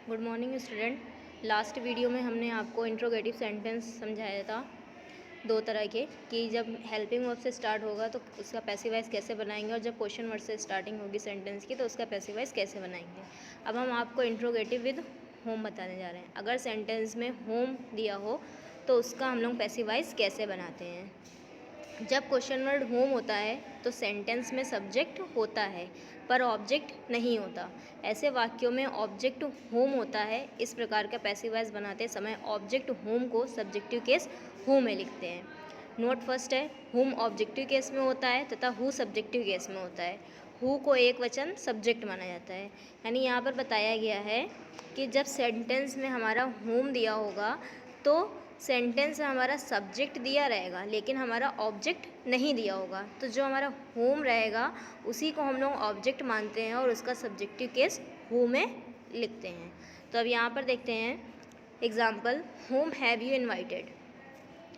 Good morning student. Last video में हमने आपको इंट्रोगेटिव सेंटेंस समझाया था दो तरह के, कि जब हेल्पिंग वर्ब से स्टार्ट होगा तो उसका पैसिव वॉइस कैसे बनाएंगे, और जब क्वेश्चन वर्ड से स्टार्टिंग होगी सेंटेंस की तो उसका पैसिव वॉइस कैसे बनाएंगे। अब हम आपको इंट्रोगेटिव विद होम बताने जा रहे हैं। अगर सेंटेंस में होम दिया हो तो उसका हम लोग पैसिव वॉइस कैसे बनाते हैं। जब क्वेश्चन वर्ड होम होता है तो सेंटेंस में सब्जेक्ट होता है पर ऑब्जेक्ट नहीं होता। ऐसे वाक्यों में ऑब्जेक्ट होम होता है। इस प्रकार का पैसिव वॉइस बनाते समय ऑब्जेक्ट होम को सब्जेक्टिव केस हु में लिखते हैं। नोट फर्स्ट है, होम ऑब्जेक्टिव केस में होता है तथा हु सब्जेक्टिव केस में होता है। हु को एक वचन सब्जेक्ट माना जाता है। यानी यहाँ पर बताया गया है कि जब सेंटेंस में हमारा होम दिया होगा तो सेंटेंस में हमारा सब्जेक्ट दिया रहेगा लेकिन हमारा ऑब्जेक्ट नहीं दिया होगा, तो जो हमारा होम रहेगा उसी को हम लोग ऑब्जेक्ट मानते हैं और उसका सब्जेक्टिव केस हु में लिखते हैं। तो अब यहाँ पर देखते हैं example, home have you invited.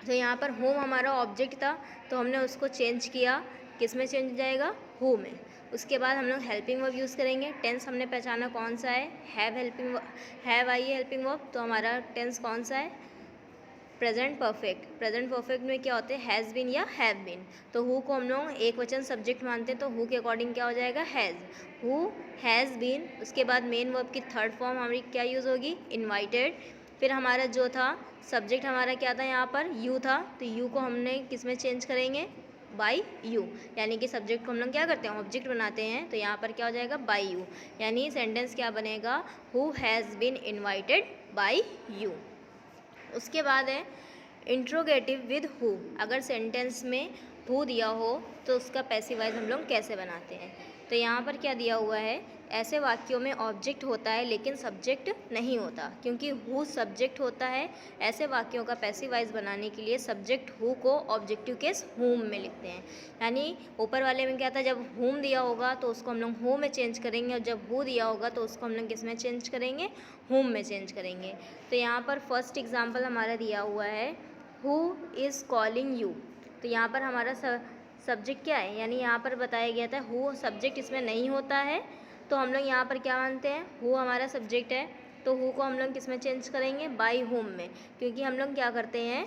तो यहाँ पर होम हमारा ऑब्जेक्ट था तो हमने उसको चेंज किया, किस में चेंज हो जाएगा, हु में। उसके बाद हम लोग हेल्पिंग वर्ब यूज़ करेंगे। टेंस हमने पहचाना कौन सा है, हैव आई हेल्पिंग वर्ब, तो हमारा टेंस कौन सा है, प्रेजेंट परफेक्ट। प्रेजेंट परफेक्ट में क्या होते हैं, हैज़ बीन या हैव बीन। तो हु को हम लोग एक वचन सब्जेक्ट मानते हैं तो हु के अकॉर्डिंग क्या हो जाएगा, हैज़। Who has been. उसके बाद मेन वर्ब की थर्ड फॉर्म हमारी क्या यूज़ होगी, इनवाइटेड। फिर हमारा जो था सब्जेक्ट हमारा क्या था, यहाँ पर यू था, तो यू को हमने किस में चेंज करेंगे, बाई यू। यानी कि सब्जेक्ट को हम लोग क्या करते हैं, ऑब्जेक्ट बनाते हैं, तो यहाँ पर क्या हो जाएगा, बाई यू। यानी सेंटेंस क्या बनेगा, who has been invited by you. उसके बाद है इंट्रोगेटिव विद हु। अगर सेंटेंस में हु दिया हो तो उसका पैसिव वॉइस हम लोग कैसे बनाते हैं। तो यहाँ पर क्या दिया हुआ है, ऐसे वाक्यों में ऑब्जेक्ट होता है लेकिन सब्जेक्ट नहीं होता, क्योंकि हु सब्जेक्ट होता है। ऐसे वाक्यों का पैसिव वॉइस बनाने के लिए subject who co objective case हुम में लिखते हैं। यानी ऊपर वाले में क्या था, जब हुम दिया होगा तो उसको हम लोग हु में चेंज करेंगे, और जब हु दिया होगा तो उसको हम लोग किस में चेंज करेंगे, हुम में चेंज करेंगे। तो यहाँ पर फर्स्ट एग्जाम्पल हमारा दिया हुआ है, हु इज़ कॉलिंग यू। तो यहाँ पर हमारा सब्जेक्ट क्या है, यानी यहाँ पर बताया गया था हु सब्जेक्ट इसमें नहीं होता है, तो हम लोग यहाँ पर क्या मानते हैं, हु हमारा सब्जेक्ट है, तो हु को हम लोग किस में चेंज करेंगे, बाई हुम में। क्योंकि हम लोग क्या करते हैं,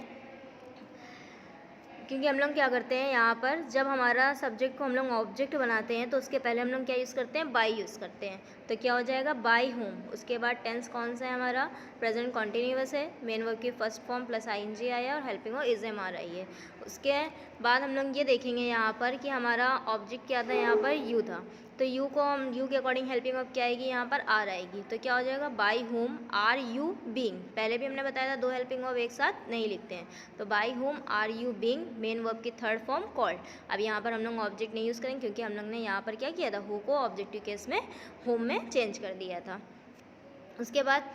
यहाँ पर जब हमारा सब्जेक्ट को हम लोग ऑब्जेक्ट बनाते हैं तो उसके पहले हम लोग क्या यूज़ करते हैं, बाई यूज़ करते हैं। तो क्या हो जाएगा, बाई होम। उसके बाद टेंस कौन सा है हमारा, प्रेजेंट कॉन्टिन्यूअस है। मेन वर्ब की फर्स्ट फॉर्म प्लस आईएनजी आया और हेल्पिंग वर्ब इज एम आ रही है। उसके बाद हम लोग ये देखेंगे यहाँ पर कि हमारा ऑब्जेक्ट क्या था, यहाँ पर यू था, तो यू को हम यू के अकॉर्डिंग हेल्पिंग वर्ब क्या आएगी, यहाँ पर आर आएगी। तो क्या हो जाएगा, by whom are you being. पहले भी हमने बताया था दो हेल्पिंग वर्ब एक साथ नहीं लिखते हैं, तो by whom are you being, main verb की थर्ड फॉर्म कॉल्ड। अब यहाँ पर हम लोग ऑब्जेक्ट नहीं यूज़ करेंगे क्योंकि हम लोग ने यहाँ पर क्या किया था, हु को ऑब्जेक्टिव केस में होम में चेंज कर दिया था। उसके बाद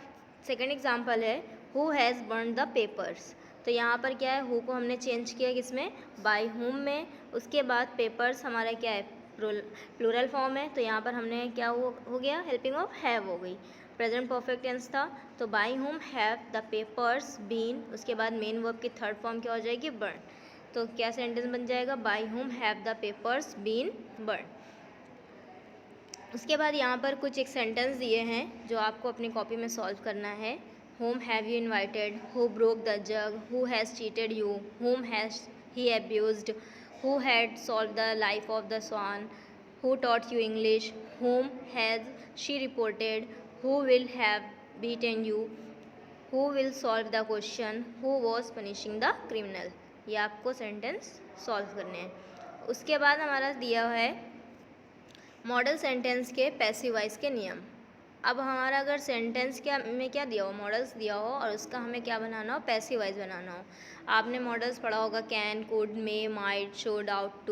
सेकेंड एग्जाम्पल है, who has burn the papers. तो यहाँ पर क्या है, हु को हमने चेंज किया किसमें, बाई होम में। उसके बाद पेपर्स हमारा क्या है, प्लूरल फॉर्म है, तो यहाँ पर हमने क्या हो गया, हेल्पिंग ऑफ हैव हो गई। प्रेजेंट परफेक्ट टेंस था, तो by whom have the papers been. उसके बाद मेन वर्ब की थर्ड फॉर्म क्या हो जाएगी, बर्न। तो क्या सेंटेंस बन जाएगा, by whom have the papers been burn. उसके बाद यहाँ पर कुछ एक सेंटेंस दिए हैं जो आपको अपनी कॉपी में सॉल्व करना है। Whom have you invited, who broke the jug, who has cheated you, whom has he abused, who had solve the life of the swan, who taught you English, whom has she reported, who will have beaten you, who will solve the question, who was punishing the criminal. ये आपको sentence solve करने हैं। उसके बाद हमारा दिया है model sentence के पैसिव वॉइस के नियम। अब हमारा अगर सेंटेंस में क्या दिया हो, मॉडल्स दिया हो और उसका हमें क्या बनाना हो, पैसिव वॉइस बनाना हो। आपने मॉडल्स पढ़ा होगा, can, could, may, might, should, ought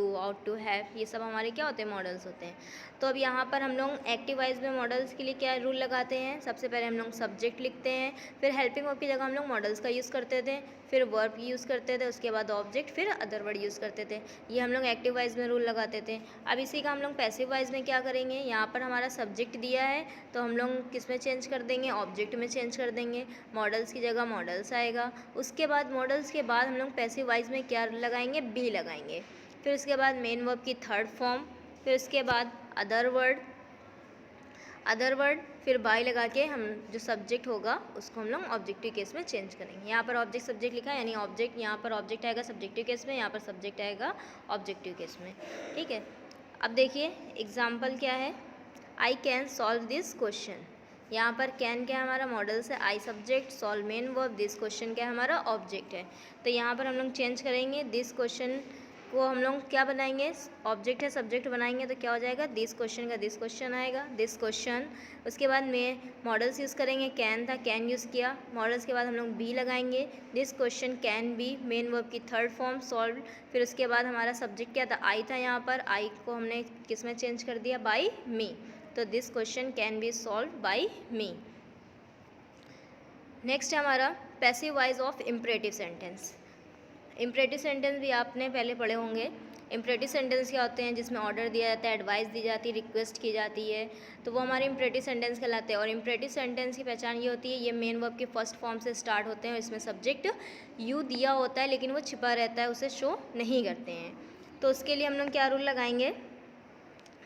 to have, ये सब हमारे क्या होते हैं, मॉडल्स होते हैं। तो अब यहाँ पर हम लोग एक्टिव वॉइस में मॉडल्स के लिए क्या रूल लगाते हैं, सबसे पहले हम लोग सब्जेक्ट लिखते हैं, फिर हेल्पिंग वर्ब की जगह हम लोग मॉडल्स का यूज़ करते थे, फिर वर्ब यूज़ करते थे, उसके बाद ऑब्जेक्ट, फिर अदर वर्ड यूज़ करते थे। ये हम लोग एक्टिव वॉइस में रूल लगाते थे। अब इसी का हम लोग पैसिव वॉइस में क्या करेंगे, यहाँ पर हमारा सब्जेक्ट दिया है तो हम लोग किस में चेंज कर देंगे, ऑब्जेक्ट में चेंज कर देंगे। मॉडल्स की जगह मॉडल्स आएगा। उसके बाद मॉडल्स के बाद हम लोग पैसिव वॉइस में क्या लगाएंगे, बी लगाएंगे। फिर उसके बाद मेन वर्ब की थर्ड फॉर्म, फिर उसके बाद अदर वर्ड। अदर वर्ड, फिर बाय लगा के हम जो सब्जेक्ट होगा उसको हम लोग ऑब्जेक्टिव केस में चेंज करेंगे। यहाँ पर ऑब्जेक्ट सब्जेक्ट लिखा है, यानी ऑब्जेक्ट, यहाँ पर ऑब्जेक्ट आएगा सब्जेक्टिव केस में, यहाँ पर सब्जेक्ट आएगा ऑब्जेक्टिव केस में। ठीक है, अब देखिए एग्जाम्पल क्या है, I can solve this question. यहाँ पर कैन क्या है हमारा मॉडल से, I subject, solve main verb, this question क्या है हमारा ऑब्जेक्ट है। तो यहाँ पर हम लोग चेंज करेंगे, दिस क्वेश्चन को हम लोग क्या बनाएंगे, ऑब्जेक्ट है सब्जेक्ट बनाएंगे तो क्या हो जाएगा, दिस क्वेश्चन का दिस क्वेश्चन आएगा, दिस क्वेश्चन। उसके बाद में मॉडल्स यूज़ करेंगे, कैन था कैन यूज़ किया, मॉडल्स के बाद हम लोग बी लगाएंगे, this question can be, main verb की थर्ड फॉर्म सॉल्व। फिर उसके बाद हमारा सब्जेक्ट क्या था, आई था, यहाँ पर आई को हमने किस में चेंज कर दिया, बाई मी, तो this question can be solve by me. Next है हमारा passive voice of imperative sentence. Imperative sentence भी आपने पहले पढ़े होंगे। इम्परेटिव सेंटेंस क्या होते हैं, जिसमें ऑर्डर दिया जाता है, एडवाइस दी जाती है, रिक्वेस्ट की जाती है, तो वो हमारे इम्परेटिव सेंटेंस कहलाते हैं। और इम्परेटिव सेंटेंस की पहचान ये होती है, ये मेन वर्ब के फर्स्ट फॉर्म से स्टार्ट होते हैं, इसमें सब्जेक्ट यू दिया होता है लेकिन वो छिपा रहता है, उसे शो नहीं करते हैं। तो उसके लिए हम लोग क्या रूल लगाएंगे,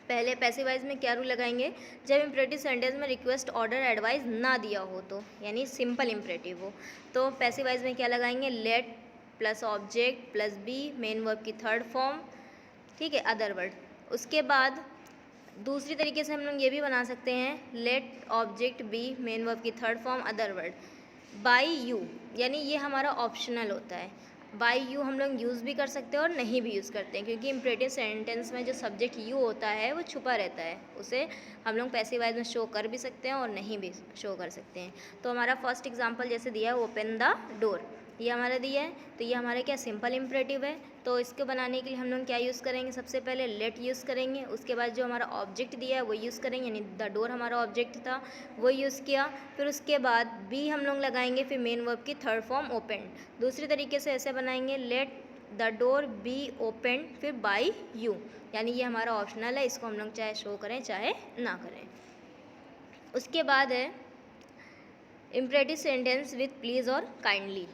पहले पैसिव वॉइस में क्या रूल लगाएंगे, जब इम्परेटिव सेंटेंस में रिक्वेस्ट ऑर्डर एडवाइस ना दिया हो तो, यानी सिंपल इम्परेटिव हो, तो पैसिव वॉइस में क्या लगाएंगे, let plus object plus be, main verb की थर्ड फॉर्म, ठीक है, अदर वर्ड। उसके बाद दूसरी तरीके से हम लोग ये भी बना सकते हैं, let object be, main verb की third form, other word. By you, यानी ये हमारा ऑप्शनल होता है, बाई यू हम लोग यूज़ भी कर सकते हैं और नहीं भी यूज़ करते हैं, क्योंकि इम्परेटिव सेंटेंस में जो सब्जेक्ट यू होता है वो छुपा रहता है, उसे हम लोग पैसिव वॉइस में शो कर भी सकते हैं और नहीं भी शो कर सकते हैं। तो हमारा फर्स्ट एग्जांपल जैसे दिया है, ओपन द डोर, ये हमारा दिया है, तो ये हमारे क्या सिंपल इम्परेटिव है। तो इसको बनाने के लिए हम लोग क्या यूज़ करेंगे, सबसे पहले लेट यूज़ करेंगे, उसके बाद जो हमारा ऑब्जेक्ट दिया है वो यूज़ करेंगे, यानी द डोर हमारा ऑब्जेक्ट था वो यूज़ किया। फिर उसके बाद बी हम लोग लगाएंगे, फिर मेन वर्ब की थर्ड फॉर्म ओपन। दूसरी तरीके से ऐसे बनाएंगे, late the door be open, फिर बाई यू, यानी ये हमारा ऑप्शनल है, इसको हम लोग चाहे शो करें चाहे ना करें। उसके बाद है इम्परेटिव सेंटेंस विथ प्लीज़ और काइंडली,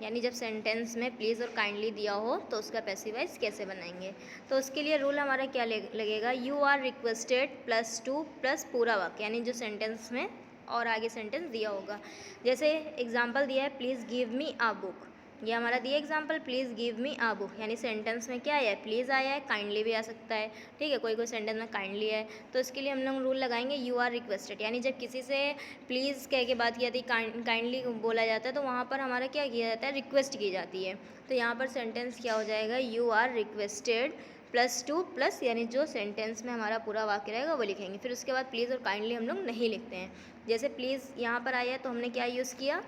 यानी जब सेंटेंस में प्लीज़ और काइंडली दिया हो तो उसका पैसिव वॉइस कैसे बनाएंगे। तो उसके लिए रूल हमारा क्या लगेगा, you are requested plus to plus पूरा वाक्य, यानी जो सेंटेंस में और आगे सेंटेंस दिया होगा। जैसे एग्जांपल दिया है, please give me a book, ये हमारा दिया example, please give me a book, यानी सेंटेंस में क्या आया है, प्लीज़ आया है, काइंडली भी आ सकता है, ठीक है, कोई कोई सेंटेंस में काइंडली है। तो इसके लिए हम लोग रूल लगाएंगे, यू आर रिक्वेस्टेड, यानी जब किसी से प्लीज़ कह के बात की जाती है, काइंडली बोला जाता है, तो वहाँ पर हमारा क्या किया जाता है, रिक्वेस्ट की जाती है। तो यहाँ पर सेंटेंस क्या हो जाएगा, you are requested plus to plus, यानी जो सेंटेंस में हमारा पूरा वाक्य रहेगा वो लिखेंगे। फिर उसके बाद प्लीज़ और काइंडली हम लोग नहीं लिखते हैं। जैसे प्लीज़ यहाँ पर आया है तो हमने क्या यूज़ किया,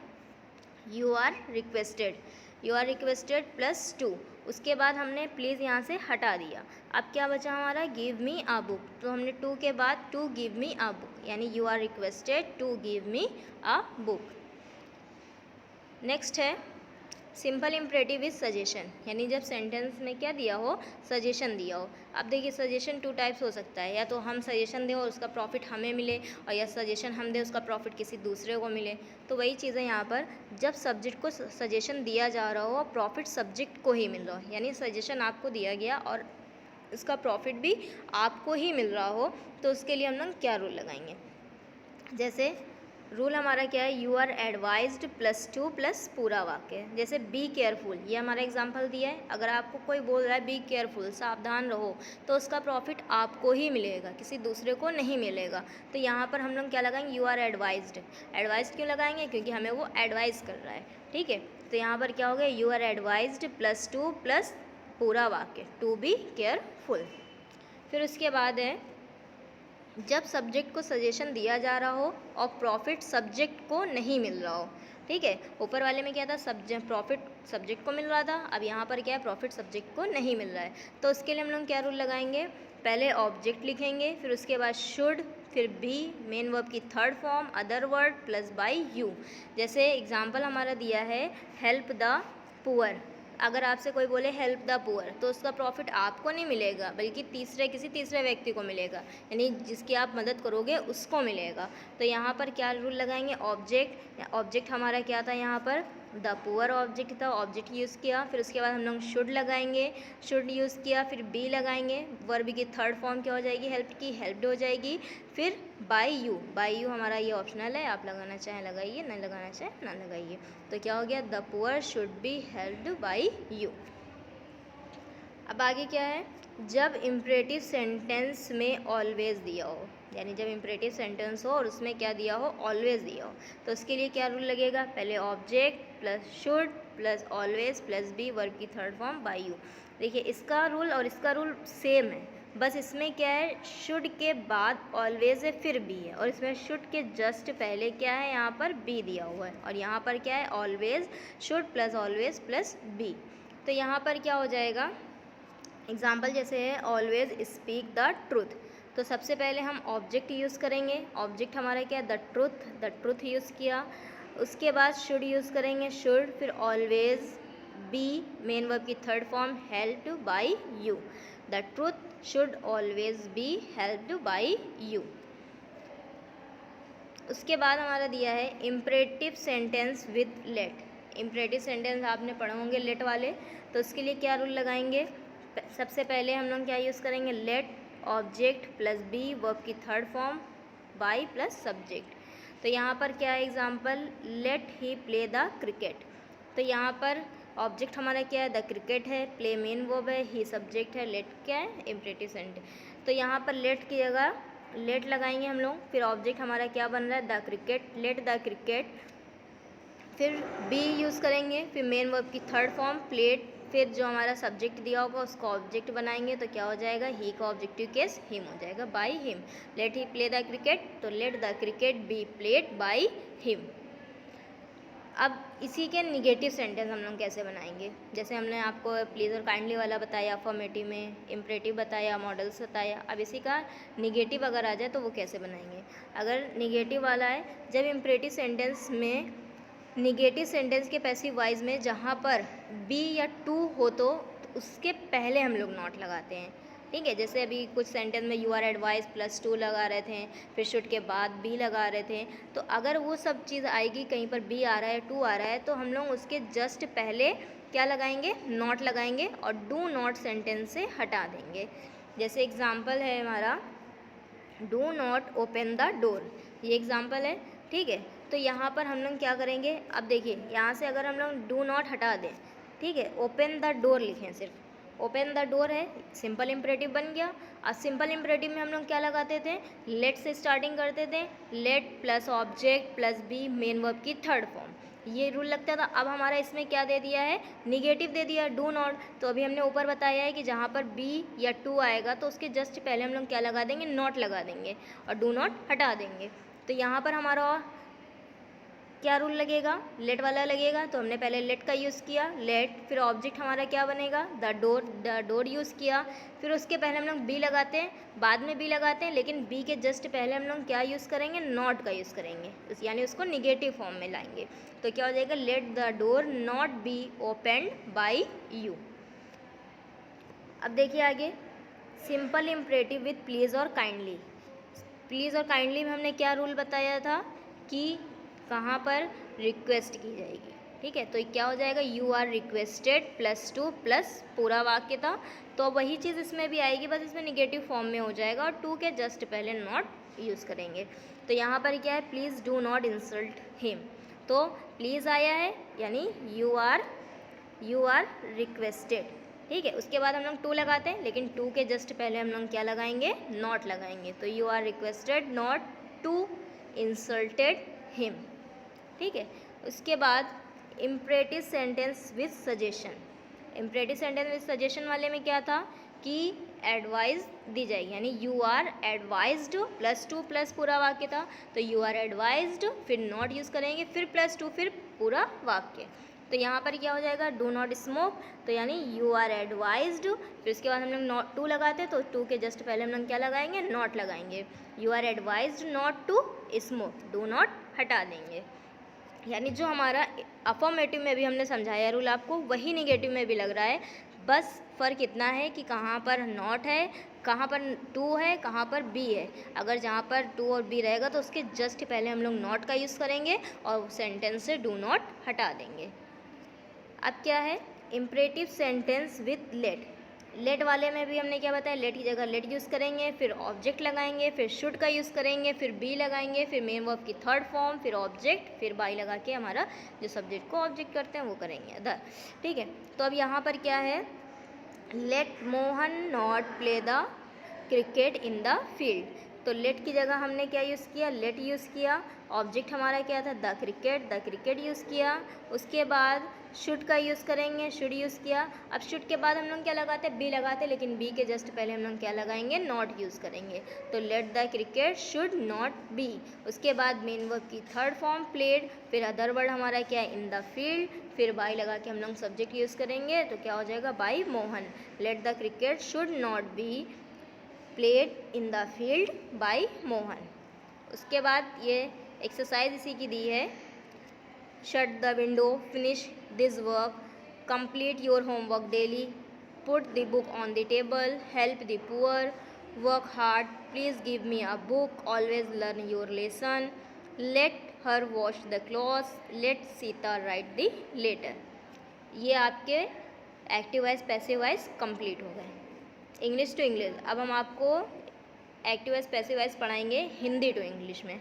you are requested, you are requested plus to, उसके बाद हमने प्लीज़ यहाँ से हटा दिया। अब क्या बचा हमारा, गिव मी आ बुक, तो हमने टू के बाद to give me a book, यानी you are requested to give me a book. Next है सिंपल इम्परेटिव विद सजेशन, यानी जब सेंटेंस में क्या दिया हो, सजेशन दिया हो। अब देखिए सजेशन टू टाइप्स हो सकता है, या तो हम सजेशन दें और उसका प्रॉफिट हमें मिले, और या सजेशन हम दें उसका प्रॉफिट किसी दूसरे को मिले। तो वही चीज़ है यहाँ पर, जब सब्जेक्ट को सजेशन दिया जा रहा हो और प्रॉफिट सब्जेक्ट को ही मिल रहा हो, यानी सजेशन आपको दिया गया और इसका प्रॉफिट भी आपको ही मिल रहा हो, तो उसके लिए हम लोग क्या रूल लगाएंगे। जैसे रूल हमारा क्या है, you are advised plus to plus पूरा वाक्य। जैसे बी केयरफुल, ये हमारा एग्जांपल दिया है, अगर आपको कोई बोल रहा है बी केयरफुल, सावधान रहो, तो उसका प्रॉफिट आपको ही मिलेगा, किसी दूसरे को नहीं मिलेगा। तो यहाँ पर हम लोग क्या लगाएंगे, यू आर एडवाइज्ड। एडवाइज्ड क्यों लगाएंगे, क्योंकि हमें वो एडवाइस कर रहा है, ठीक है। तो यहाँ पर क्या हो गया, you are advised plus to plus पूरा वाक्य, टू बी केयरफुल। फिर उसके बाद है जब सब्जेक्ट को सजेशन दिया जा रहा हो और प्रॉफिट सब्जेक्ट को नहीं मिल रहा हो, ठीक है। ऊपर वाले में क्या था, प्रॉफिट सब्जेक्ट को मिल रहा था, अब यहाँ पर क्या है, प्रॉफिट सब्जेक्ट को नहीं मिल रहा है। तो उसके लिए हम लोग क्या रूल लगाएंगे, पहले ऑब्जेक्ट लिखेंगे, फिर उसके बाद शुड, फिर बी, मेन वर्ब की third form, other word plus by you. जैसे एग्जाम्पल हमारा दिया है, हेल्प द पुअर, अगर आपसे कोई बोले हेल्प द पुअर, तो उसका प्रॉफिट आपको नहीं मिलेगा बल्कि किसी तीसरे व्यक्ति को मिलेगा, यानी जिसकी आप मदद करोगे उसको मिलेगा। तो यहाँ पर क्या रूल लगाएंगे, ऑब्जेक्ट, ऑब्जेक्ट हमारा क्या था यहाँ पर, द पुअर ऑब्जेक्ट था, ऑब्जेक्ट यूज़ किया, फिर उसके बाद हम लोग शुड लगाएंगे, शुड यूज़ किया, फिर बी लगाएंगे, वर्ब की थर्ड फॉर्म क्या हो जाएगी, हेल्प की, हेल्प्ड हो जाएगी, फिर बाय यू हमारा ये ऑप्शनल है, आप लगाना चाहें लगाइए, ना लगाना चाहें ना लगाइए। तो क्या हो गया, the poor should be helped by you. अब आगे क्या है, जब इम्परेटिव सेंटेंस में ऑलवेज दिया हो, यानी जब इम्परेटिव सेंटेंस हो और उसमें क्या दिया हो, ऑलवेज दिया हो, तो उसके लिए क्या रूल लगेगा, पहले object plus should plus always plus be, verb की थर्ड फॉर्म बाय यू। देखिए इसका रूल और इसका रूल सेम है, बस इसमें क्या है, शुड के बाद ऑलवेज है फिर बी है, और इसमें शुड के जस्ट पहले क्या है, यहाँ पर बी दिया हुआ है, और यहाँ पर क्या है, always should plus always plus be. तो यहाँ पर क्या हो जाएगा, एग्जाम्पल जैसे है ऑलवेज स्पीक द ट्रूथ, तो सबसे पहले हम ऑब्जेक्ट यूज़ करेंगे, ऑब्जेक्ट हमारा क्या है, द ट्रूथ यूज़ किया, उसके बाद शुड यूज़ करेंगे, शुड, फिर ऑलवेज, बी मेन वर्ब की third form, helped by you, the truth should always be helped by you. उसके बाद हमारा दिया है imperative sentence with let, imperative sentence आपने पढ़े होंगे लेट वाले, तो उसके लिए क्या रूल लगाएंगे, सबसे पहले हम लोग क्या यूज़ करेंगे, let object plus be verb की third form by plus subject. तो यहाँ पर क्या है example, let he play the cricket, तो यहाँ पर ऑब्जेक्ट हमारा क्या है, द क्रिकेट है, प्ले मेन वर्ब है, ही सब्जेक्ट है, लेट क्या है, इम्परेटिव सेंटेंस। तो यहाँ पर लेट की जगह लेट लगाएंगे हम लोग, फिर ऑब्जेक्ट हमारा क्या बन रहा है, the cricket, late the cricket, फिर बी यूज़ करेंगे, फिर मेन वर्ब की थर्ड फॉर्म प्लेट, फिर जो हमारा सब्जेक्ट दिया होगा उसको ऑब्जेक्ट बनाएंगे, तो क्या हो जाएगा, ही का ऑब्जेक्टिव केस हिम हो जाएगा, by him, let he play the cricket, तो let the cricket be played by him. अब इसी के निगेटिव सेंटेंस हम लोग कैसे बनाएंगे, जैसे हमने आपको प्लीज़ और काइंडली वाला बताया, अफर्मेटिव में इम्परेटिव बताया, मॉडल्स बताया, अब इसी का निगेटिव अगर आ जाए तो वो कैसे बनाएंगे। अगर निगेटिव वाला है, जब इम्परेटिव सेंटेंस में निगेटिव सेंटेंस के पैसिव वाइज में जहाँ पर बी या टू हो तो उसके पहले हम लोग नॉट लगाते हैं, ठीक है। जैसे अभी कुछ सेंटेंस में you are advise plus to लगा रहे थे, फिर शुड के बाद बी लगा रहे थे, तो अगर वो सब चीज़ आएगी, कहीं पर बी आ रहा है, टू आ रहा है, तो हम लोग उसके जस्ट पहले क्या लगाएंगे, नॉट लगाएंगे और डू नॉट सेंटेंस से हटा देंगे। जैसे एग्जाम्पल है हमारा, do not open the door, ये एग्जाम्पल है, ठीक है। तो यहाँ पर हम लोग क्या करेंगे, अब देखिए यहाँ से अगर हम लोग डू नॉट हटा दें, ठीक है, ओपन द डोर लिखें, सिर्फ ओपन द डोर है, सिंपल इम्परेटिव बन गया। और सिंपल इम्परेटिव में हम लोग क्या लगाते थे, लेट से स्टार्टिंग करते थे, let plus object plus be main verb की थर्ड फॉर्म, ये रूल लगता था। अब हमारा इसमें क्या दे दिया है, निगेटिव दे दिया, डू नॉट। तो अभी हमने ऊपर बताया है कि जहाँ पर बी या टू आएगा तो उसके जस्ट पहले हम लोग क्या लगा देंगे, नॉट लगा देंगे और डू नॉट हटा देंगे। तो यहाँ पर हमारा क्या रूल लगेगा, लेट वाला लगेगा, तो हमने पहले लेट का यूज़ किया, लेट, फिर ऑब्जेक्ट हमारा क्या बनेगा, द डोर यूज़ किया, फिर उसके पहले हम लोग बी लगाते हैं, बाद में बी लगाते हैं, लेकिन बी के जस्ट पहले हम लोग क्या यूज़ करेंगे, नॉट का यूज़ करेंगे, यानी उसको निगेटिव फॉर्म में लाएंगे। तो क्या हो जाएगा, let the door not be opened by you. अब देखिए आगे, सिंपल इम्परेटिव विथ प्लीज़ और काइंडली। प्लीज़ और काइंडली में हमने क्या रूल बताया था कि कहाँ पर रिक्वेस्ट की जाएगी, ठीक है। तो क्या हो जाएगा, you are requested plus to plus पूरा वाक्य था, तो वही चीज़ इसमें भी आएगी, बस इसमें निगेटिव फॉर्म में हो जाएगा और टू के जस्ट पहले नॉट यूज़ करेंगे। तो यहाँ पर क्या है, please do not insult him, तो प्लीज़ आया है यानी यू आर रिक्वेस्टेड, ठीक है। उसके बाद हम लोग टू लगाते हैं, लेकिन टू के जस्ट पहले हम लोग क्या लगाएंगे, नॉट लगाएंगे, तो you are requested not to insulted him, ठीक है। उसके बाद imperative sentence with suggestion. Imperative sentence with suggestion वाले में क्या था कि एडवाइस दी जाएगी, यानी you are advised plus to plus पूरा वाक्य था, तो यू आर एडवाइज्ड, फिर नॉट यूज़ करेंगे, फिर प्लस टू, फिर पूरा वाक्य। तो यहाँ पर क्या हो जाएगा, डू नॉट स्मोक, तो यानी यू आर एडवाइज्ड, फिर उसके बाद हम लोग नॉट टू लगाते हैं, तो टू के जस्ट पहले हम लोग क्या लगाएंगे, नॉट लगाएंगे, you are advised not to smoke, do not हटा देंगे। यानी जो हमारा अफर्मेटिव में भी हमने समझाया रूल आपको, वही निगेटिव में भी लग रहा है, बस फ़र्क इतना है कि कहाँ पर नॉट है, कहाँ पर टू है, कहाँ पर बी है। अगर जहाँ पर टू और बी रहेगा तो उसके जस्ट पहले हम लोग नॉट का यूज़ करेंगे और सेंटेंस से डू नॉट हटा देंगे। अब क्या है, imperative sentence with let. Let वाले में भी हमने क्या बताया, लेट की जगह लेट यूज़ करेंगे, फिर ऑब्जेक्ट लगाएंगे, फिर शुड का यूज़ करेंगे, फिर बी लगाएंगे, फिर मेन वर्ब की थर्ड फॉर्म, फिर ऑब्जेक्ट, फिर बाई लगा के हमारा जो सब्जेक्ट को ऑब्जेक्ट करते हैं वो करेंगे द। ठीक है, तो अब यहाँ पर क्या है, let Mohan not play the cricket in the field. तो लेट की जगह हमने क्या यूज़ किया, लेट यूज़ किया, ऑब्जेक्ट हमारा क्या था, द क्रिकेट यूज़ किया। उसके बाद शुड का यूज़ करेंगे, शुड यूज़ किया। अब शुड के बाद हम लोग क्या लगाते हैं, बी लगाते हैं, लेकिन बी के जस्ट पहले हम लोग क्या लगाएंगे, नॉट यूज़ करेंगे। तो let the cricket should not B. उसके बाद मेन वर्ब की थर्ड फॉर्म प्लेड, फिर अदर वर्ड हमारा क्या है, इन द फील्ड, फिर बाई लगा के हम लोग सब्जेक्ट यूज़ करेंगे, तो क्या हो जाएगा, by Mohan. Let the cricket should not be played in the field by Mohan. उसके बाद ये एक्सरसाइज इसी की दी है, shut the window, finish this work, complete your homework daily, put the book on the table, help the poor, work hard, please give me a book, always learn your lesson, let her wash the clothes, let Sita write the letter. ये आपके active wise passive wise complete हो गए, English to English. अब हम आपको active voice passive wise पढ़ाएंगे Hindi to English में।